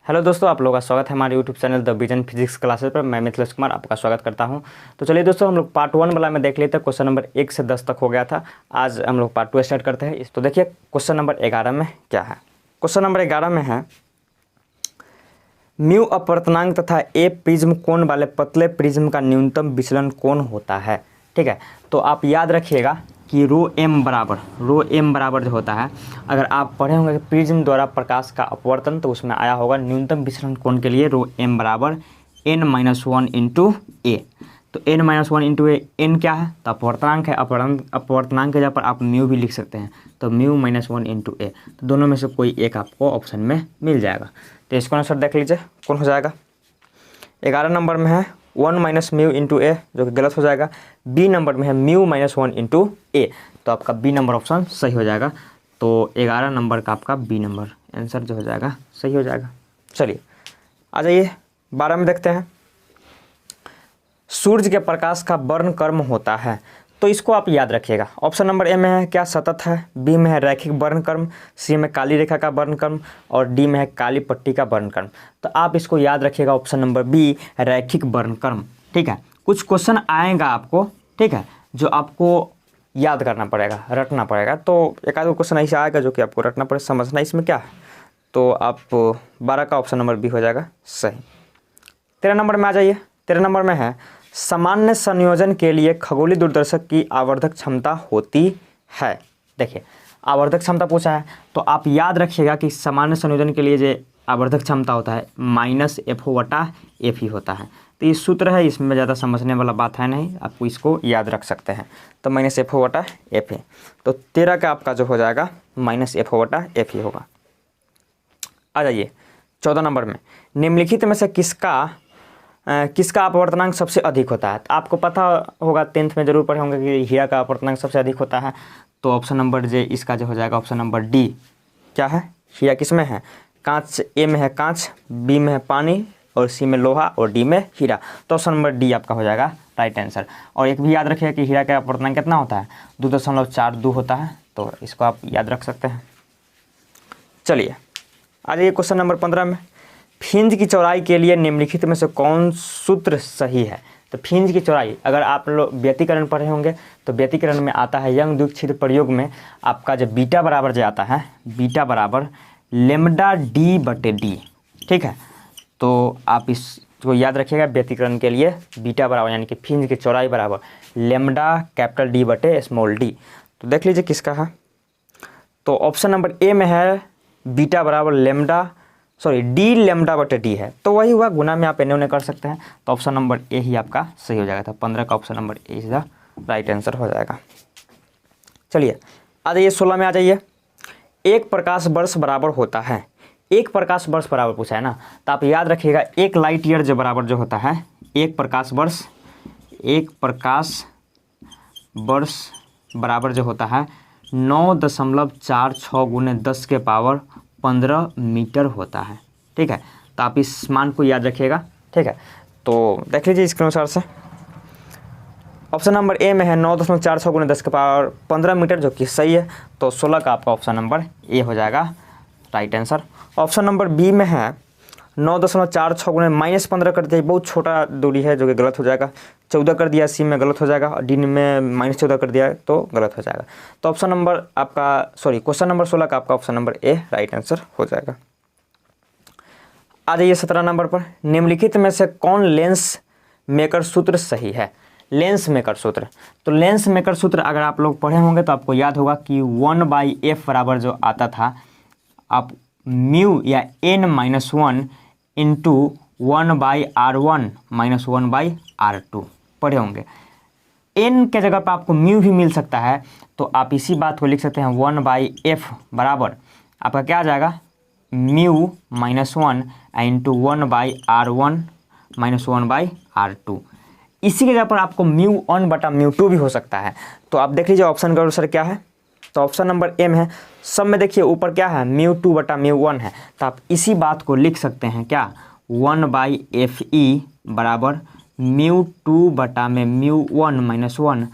Hello दोस्तों, आप लोगों का स्वागत है हमारे YouTube channel the vision physics classes पर। मैं मिथिलेश कुमार आपका स्वागत करता हूं। तो चलिए दोस्तों, हम लोग पार्ट 1 वाला में देख लेते हैं। क्वेश्चन नंबर 1 से 10 तक हो गया था। आज हम लोग पार्ट 2 स्टार्ट करते हैं। तो देखिए क्वेश्चन नंबर 11 में क्या है। क्वेश्चन नंबर 11 में है म्यू अपवर्तनांक तथा ए प्रिज्म कोण वाले पतले प्रिज्म का न्यूनतम विचलन कोण होता है। ठीक है, तो आप याद रखिएगा कि रो एम बराबर जो होता है, अगर आप पढ़े होंगे कि प्रिज्म द्वारा प्रकाश का अपवर्तन, तो उसमें आया होगा न्यूनतम विचलन कोण के लिए रो एम बराबर n-1 इंटू ए। तो n-1 इंटू ए, एन क्या है तो अपवर्तनांक है। अपवर्तनांक के जगह पर आप म्यू भी लिख सकते हैं, तो μ-1 इंटू ए। तो दोनों में से कोई एक आपको ऑप्शन में मिल जाएगा। तो इसको आंसर देख लीजिए कौन हो जाएगा। 11 नंबर में है 1 माइनस म्यू इंटू ए, जो कि गलत हो जाएगा। बी नंबर में है μ-1 इंटू ए, तो आपका बी नंबर ऑप्शन सही हो जाएगा। तो 11 नंबर का आपका बी नंबर आंसर जो हो जाएगा सही हो जाएगा। चलिए आ जाइए 12 में देखते हैं। सूर्य के प्रकाश का वर्ण कर्म होता है, तो इसको आप याद रखिएगा। ऑप्शन नंबर ए में है क्या सतत है, बी में है रैखिक वर्णक्रम, सी में काली रेखा का वर्णक्रम और डी में है काली पट्टी का वर्णक्रम। तो आप इसको याद रखिएगा, ऑप्शन नंबर बी रैखिक वर्णक्रम। ठीक है, कुछ क्वेश्चन आएगा आपको, ठीक है, जो आपको याद करना पड़ेगा, रटना पड़ेगा। तो एक आध क्वेश्चन ऐसा आएगा जो कि आपको रटना पड़ेगा, समझना इसमें क्या है। तो आप 12 का ऑप्शन नंबर बी हो जाएगा सही। 13 नंबर में आ जाइए। 13 नंबर में है सामान्य संयोजन के लिए खगोलीय दूरदर्शक की आवर्धक क्षमता होती है। देखिए आवर्धक क्षमता पूछा है, तो आप याद रखिएगा कि सामान्य संयोजन के लिए जो आवर्धक क्षमता होता है -FO/F ही होता है। तो ये सूत्र है, इसमें ज़्यादा समझने वाला बात है नहीं, आपको इसको याद रख सकते हैं। तो -FO/F है। तो 13 का आपका जो हो जाएगा -FO/F ही होगा। आ जाइए 14 नंबर में, निम्नलिखित में से किसका अपवर्तनांक सबसे अधिक होता है। तो आपको पता होगा, 10th में जरूर पढ़े होंगे कि हीरा का अपवर्तनांक सबसे अधिक होता है। तो ऑप्शन नंबर जे इसका जो हो जाएगा ऑप्शन नंबर डी। क्या है, हीरा किस में है, कांच। ए में है कांच, बी में है पानी और सी में लोहा और डी में हीरा। तो ऑप्शन नंबर डी आपका हो जाएगा राइट आंसर। और एक भी याद रखिएगा कि हीरा का अपवर्तनांक कितना होता है, 2.42 होता है। तो इसको आप याद रख सकते हैं। चलिए आ जाइए क्वेश्चन नंबर 15 में, फ्रिंज की चौड़ाई के लिए निम्नलिखित में से कौन सूत्र सही है। तो फ्रिंज की चौड़ाई, अगर आप लोग व्यतिकरण पढ़े होंगे तो व्यतिकरण में आता है यंग द्विच्छेद प्रयोग में आपका जो बीटा बराबर जो आता है, बीटा बराबर λd/d। ठीक है, तो आप इसको याद रखिएगा व्यतिकरण के लिए बीटा बराबर यानी कि फ्रिंज की चौड़ाई बराबर λD/d। तो देख लीजिए किसका है। तो ऑप्शन नंबर ए में है बीटा बराबर d/d है। तो वही हुआ, गुना में आप एने कर सकते हैं। तो ऑप्शन नंबर ए ही आपका सही हो जाएगा। तो 15 का option number A is the right answer हो जाएगा। चलिए आ जाइए 16 में आ जाइए। एक प्रकाश वर्ष बराबर होता है, एक प्रकाश वर्ष बराबर पूछा है ना, तो आप याद रखिएगा 1 लाइट ईयर जो बराबर जो होता है, एक प्रकाश वर्ष बराबर जो होता है 9.46 × 10 के पावर 15 मीटर होता है। ठीक है, तो आप इस मान को याद रखिएगा। ठीक है, तो देख लीजिए इसके अनुसार से ऑप्शन नंबर ए में है 9.46 × 10 के पावर 15 मीटर, जो कि सही है। तो 16 का आपका ऑप्शन नंबर ए हो जाएगा right answer. Option number b में है 9.46 × -15 कर दिया, बहुत छोटा दूरी है, जो कि गलत हो जाएगा। 14 कर दिया, सी में गलत हो जाएगा, और डी में -14 कर दिया तो गलत हो जाएगा। तो ऑप्शन नंबर आपका क्वेश्चन नंबर 16 का आपका option number A right answer हो जाएगा। आ जाइए 17 नंबर पर, निम्नलिखित में से कौन लेंस मेकर सूत्र सही है। लेंस मेकर सूत्र, तो लेंस मेकर सूत्र अगर आप लोग पढ़े होंगे तो आपको याद होगा कि 1/f बराबर जो आता था, आप म्यू या n-1 इंटू 1/r1 - 1/r2 पढ़े होंगे। n के जगह पर आपको म्यू भी मिल सकता है, तो आप इसी बात को लिख सकते हैं 1/f बराबर आपका क्या आ जाएगा, μ-1 इंटू 1/r1 - 1/r2। इसी के जगह पर आपको μ1/μ2 भी हो सकता है। तो आप देख लीजिए ऑप्शन का आंसर क्या है। तो ऑप्शन नंबर एम है। सब में देखिए ऊपर क्या है, μ2/μ1 है, तो आप इसी बात को लिख सकते हैं क्या, 1/fe बराबर μ2/μ1 - 1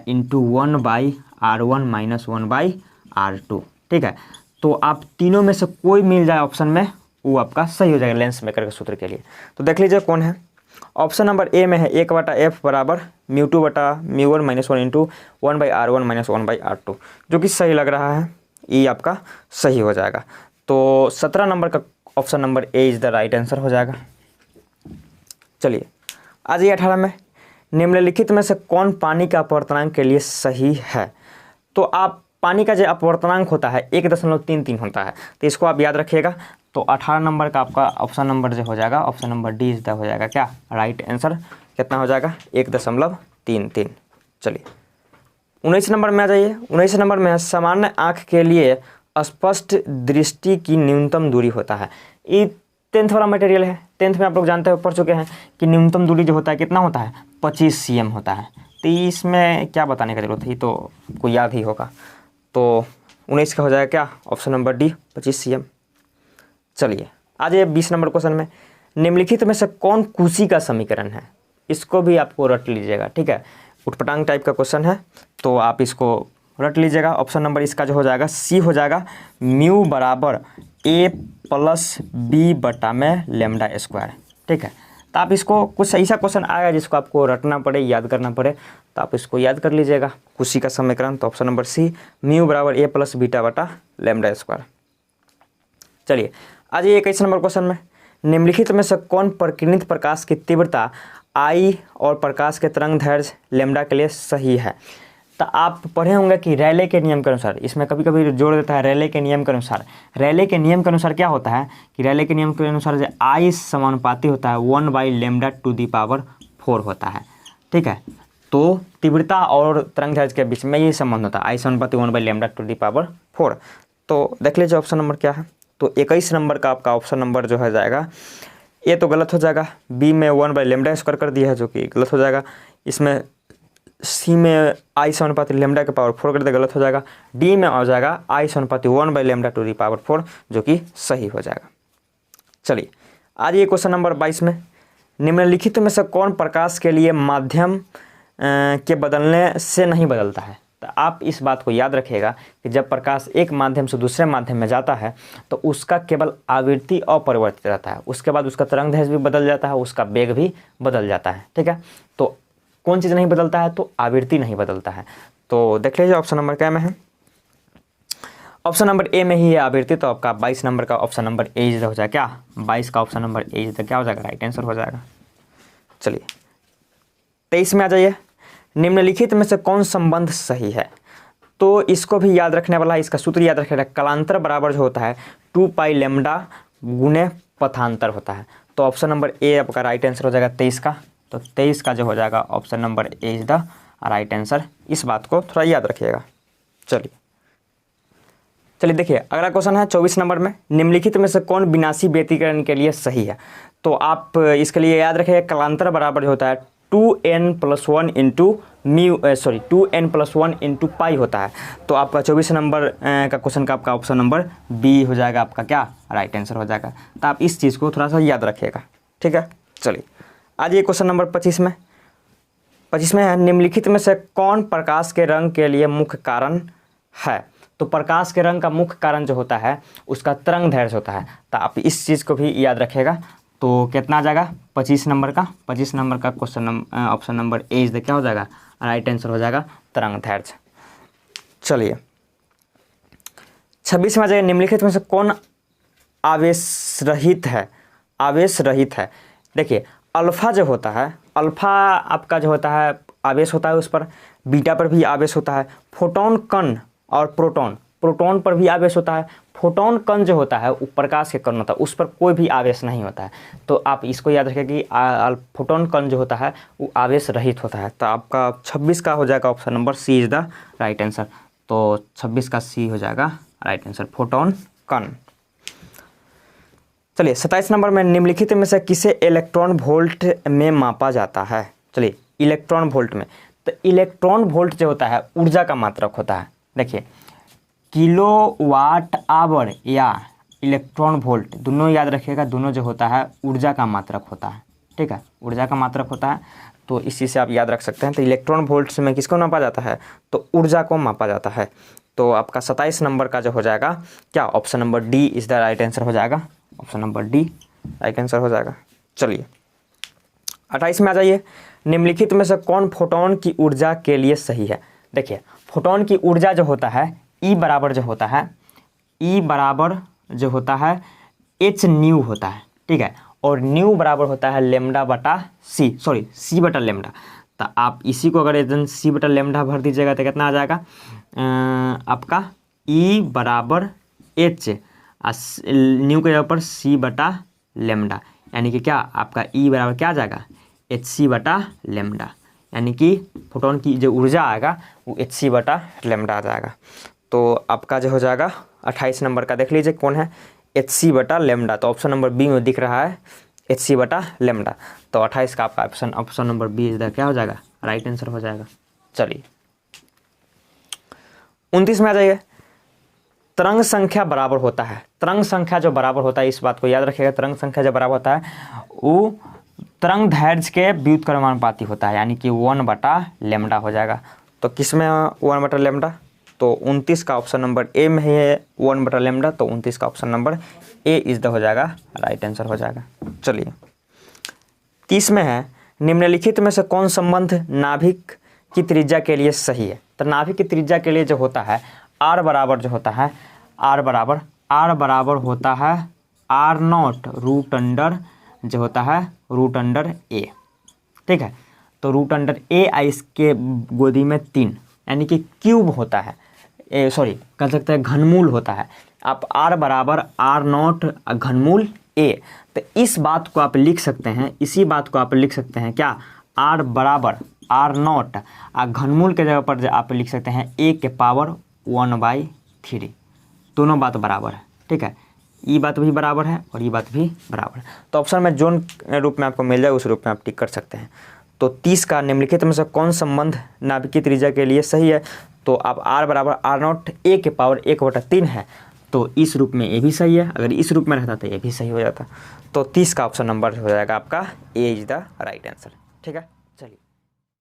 इंटू 1/r1 - 1/r2। ठीक है, तो आप तीनों में से कोई मिल जाए ऑप्शन में वो आपका सही हो जाएगा लेंस मेकर के सूत्र के लिए। तो देख लीजिए कौन है। ऑप्शन नंबर ए में है 1/f बराबर μ2/μ1 - 1 इंटू 1/r1 - 1/r2, जो कि सही लग रहा है, ये आपका सही हो जाएगा। तो 17 नंबर का option number A is the right answer हो जाएगा। चलिए आ जाइए 18 में, निम्नलिखित में से कौन पानी का अपवर्तनांक के लिए सही है। तो आप पानी का जो अपवर्तनांक होता है 1.33 होता है, तो इसको आप याद रखिएगा। तो 18 नंबर का आपका ऑप्शन नंबर जो हो जाएगा, option number D is the हो जाएगा क्या राइट आंसर। कितना हो जाएगा 1.33। चलिए 19 नंबर में आ जाइए। 19 नंबर में सामान्य आँख के लिए स्पष्ट दृष्टि की न्यूनतम दूरी होता है। ये 10th वाला मटेरियल है। 10th में आप लोग जानते हो, पढ़ चुके हैं कि न्यूनतम दूरी जो होता है कितना होता है 25 cm होता है। तो इसमें क्या बताने का जरूरत है, तो आपको याद ही होगा। तो 19 का हो जाएगा क्या ऑप्शन नंबर डी 25 cm। चलिए आ जाइए 20 नंबर क्वेश्चन में, निम्नलिखित में से कौन कुशी का समीकरण है। इसको भी आपको रट लीजिएगा, ठीक है, उटपटांग टाइप का क्वेश्चन है, तो आप इसको रट लीजिएगा। ऑप्शन नंबर इसका जो हो जाएगा सी हो जाएगा, म्यू बराबर a + b/λ²। ठीक है, तो आप इसको कुछ ऐसा क्वेश्चन आएगा जिसको आपको रटना पड़े, याद करना पड़े, तो आप इसको याद कर लीजिएगा कुशी का समीकरण। तो ऑप्शन नंबर सी म्यू बराबर a + β/λ²। चलिए आज ये 21 नंबर क्वेश्चन में, निम्नलिखित में से कौन प्रकीर्णित प्रकाश की तीव्रता I और प्रकाश के तरंग दैर्घ्य लैम्डा के लिए सही है। तो आप पढ़े होंगे कि रैले के नियम के अनुसार, इसमें कभी कभी जोड़ देता है रैले के नियम के अनुसार। रैले के नियम के अनुसार क्या होता है कि रैले के नियम के अनुसार जो I समानुपाती होता है 1/λ⁴ होता है। ठीक है, तो तीव्रता और तरंग दैर्घ्य के बीच में ये संबंध होता है, I समानुपाती 1/λ⁴। तो देख लीजिए ऑप्शन नंबर क्या है। तो 21 नंबर का आपका ऑप्शन नंबर जो है जाएगा, ए तो गलत हो जाएगा, बी में 1/λ² कर दिया है जो कि गलत हो जाएगा, इसमें सी में I समानुपाती λ⁴ कर दे गलत हो जाएगा, डी में आ जाएगा I समानुपाती 1/λ⁴ जो कि सही हो जाएगा। चलिए आज ये क्वेश्चन नंबर 22 में, निम्नलिखित में से कौन प्रकाश के लिए माध्यम के बदलने से नहीं बदलता है। तो आप इस बात को याद रखिएगा कि जब प्रकाश एक माध्यम से दूसरे माध्यम में जाता है तो उसका केवल आवृत्ति अपरिवर्तित रहता है, उसके बाद उसका तरंग दैर्घ्य भी बदल जाता है, उसका वेग भी बदल जाता है। ठीक है, तो कौन चीज़ नहीं बदलता है, तो आवृत्ति नहीं बदलता है। तो देख लीजिए ऑप्शन नंबर क्या में है, ऑप्शन नंबर ए में ही है आवृत्ति। तो आपका 22 नंबर का ऑप्शन नंबर ए इज हो जाएगा क्या 22 का ऑप्शन नंबर ए इज क्या हो जाएगा राइट आंसर हो जाएगा। चलिए 23 में आ जाइए, निम्नलिखित में से कौन संबंध सही है। तो इसको भी याद रखने वाला है, इसका सूत्र याद रखिएगा, कलांतर बराबर जो होता है 2π गुणे पथांतर होता है। तो ऑप्शन नंबर ए आपका राइट आंसर हो जाएगा 23 का। तो 23 का जो हो जाएगा option number A is the right answer. इस बात को थोड़ा याद रखिएगा। चलिए देखिए अगला क्वेश्चन है 24 नंबर में, निम्नलिखित में से कौन विनाशी व्यतिकरण के लिए सही है। तो आप इसके लिए याद रखिएगा कलांतर बराबर जो होता है 2n+1 इंटू पाई होता है। तो आपका 24 नंबर का क्वेश्चन का आपका ऑप्शन नंबर बी हो जाएगा आपका क्या राइट आंसर हो जाएगा। तो आप इस चीज़ को थोड़ा सा याद रखिएगा। ठीक है, चलिए आज ये क्वेश्चन नंबर 25 में है, निम्नलिखित में से कौन प्रकाश के रंग के लिए मुख्य कारण है। तो प्रकाश के रंग का मुख्य कारण जो होता है उसका तरंग दैर्घ्य होता है। तो आप इस चीज़ को भी याद रखिएगा। तो कितना आ जाएगा 25 नंबर का question option number A is क्या हो जाएगा राइट आंसर हो जाएगा तरंग दैर्घ्य। चलिए 26 में आ जाएगा, निम्नलिखित में से कौन आवेश रहित है। देखिए अल्फा जो होता है, अल्फा आपका जो होता है आवेश होता है उस पर, बीटा पर भी आवेश होता है, फोटोन कण और प्रोटॉन पर भी आवेश होता है। फोटोन कण जो होता है वो प्रकाश के कण होता है, उस पर कोई भी आवेश नहीं होता है। तो आप इसको याद रखें कि फोटोन कण जो होता है वो आवेश रहित होता है। तो आपका 26 का हो जाएगा option number c is the right answer. तो 26 का सी हो जाएगा राइट आंसर फोटोन कण। चलिए 27 नंबर में, निम्नलिखित में से किसे इलेक्ट्रॉन वोल्ट में मापा जाता है। चलिए इलेक्ट्रॉन वोल्ट में, तो इलेक्ट्रॉन वोल्ट जो होता है ऊर्जा का मात्रक होता है। देखिए किलोवाट आवर या इलेक्ट्रॉन वोल्ट दोनों याद रखिएगा, दोनों जो होता है ऊर्जा का मात्रक होता है। ठीक है, ऊर्जा का मात्रक होता है, तो इस चीज़ से आप याद रख सकते हैं। तो इलेक्ट्रॉन वोल्ट में किसको मापा जाता है, तो ऊर्जा को मापा जाता है। तो आपका 27 नंबर का जो हो जाएगा क्या option number D is the right answer हो जाएगा option number D right answer हो जाएगा। चलिए 28 में आ जाइए। निम्नलिखित में से कौन फोटोन की ऊर्जा के लिए सही है? देखिए फोटोन की ऊर्जा जो होता है E बराबर जो होता है, E बराबर जो होता है एच न्यू होता है, ठीक है, और न्यू बराबर होता है लेमडा बटा सी, सॉरी सी बटा लेमडा। तो आप इसी को अगर एकदम सी बटा लेमडा भर दीजिएगा तो कितना आ जाएगा आपका E बराबर एच न्यू के जगह पर सी बटा लेमडा, यानी कि क्या आपका E बराबर क्या आ जाएगा एच सी बटा लेमडा, यानी कि फोटोन की जो ऊर्जा आएगा वो एच सी बटा लेमडा आ जाएगा। तो आपका जो हो जाएगा 28 नंबर का देख लीजिए कौन है, एच सी बटा लेमडा। तो ऑप्शन नंबर बी में दिख रहा है एच सी बटा लेमडा। तो 28 का आपका ऑप्शन नंबर बी इधर क्या हो जाएगा राइट आंसर हो जाएगा। चलिए 29 में आ जाइए। तरंग संख्या बराबर होता है, तरंग संख्या जो बराबर होता है इस बात को याद रखिएगा, तरंग संख्या जो बराबर होता है वो तरंग दैर्ध्य के व्युत्क्रमानुपाती होता है, यानी कि 1 बटा लेमडा हो जाएगा। तो किस में 1 बटा लेमडा? तो 29 का ऑप्शन नंबर ए में है 1 बटा लेमडा, तो 29 का option number A is the हो जाएगा राइट आंसर हो जाएगा। चलिए 30 में है निम्नलिखित में से कौन संबंध नाभिक की त्रिज्या के लिए सही है? तो नाभिक की त्रिज्या के लिए जो होता है आर बराबर जो होता है आर बराबर होता है आर नॉट रूट अंडर जो होता है रूट अंडर ए, ठीक है। तो रूट अंडर ए इसके गोदी में 3 यानी कि क्यूब होता है, सॉरी कह सकते हैं घनमूल होता है। आप आर बराबर आर नॉट घनमूल ए, तो इस बात को आप लिख सकते हैं, इसी बात को आप लिख सकते हैं क्या आर बराबर आर नॉट घनमूल के जगह पर आप लिख सकते हैं ए के पावर 1/3, दोनों बात बराबर है, ठीक है। ये बात भी बराबर है और ये बात भी बराबर है। तो ऑप्शन में जोन रूप में आपको मिल जाए उस रूप में आप टिक कर सकते हैं। तो 30 का निम्नलिखित में से कौन संबंध नाभिकीय त्रिज्या के लिए सही है? तो आप आर बराबर आर नॉट ए के पावर 1/3 है, तो इस रूप में ये भी सही है, अगर इस रूप में रहता तो ये भी सही हो जाता। तो 30 का ऑप्शन नंबर हो जाएगा आपका ए इज द राइट आंसर, ठीक है। चलिए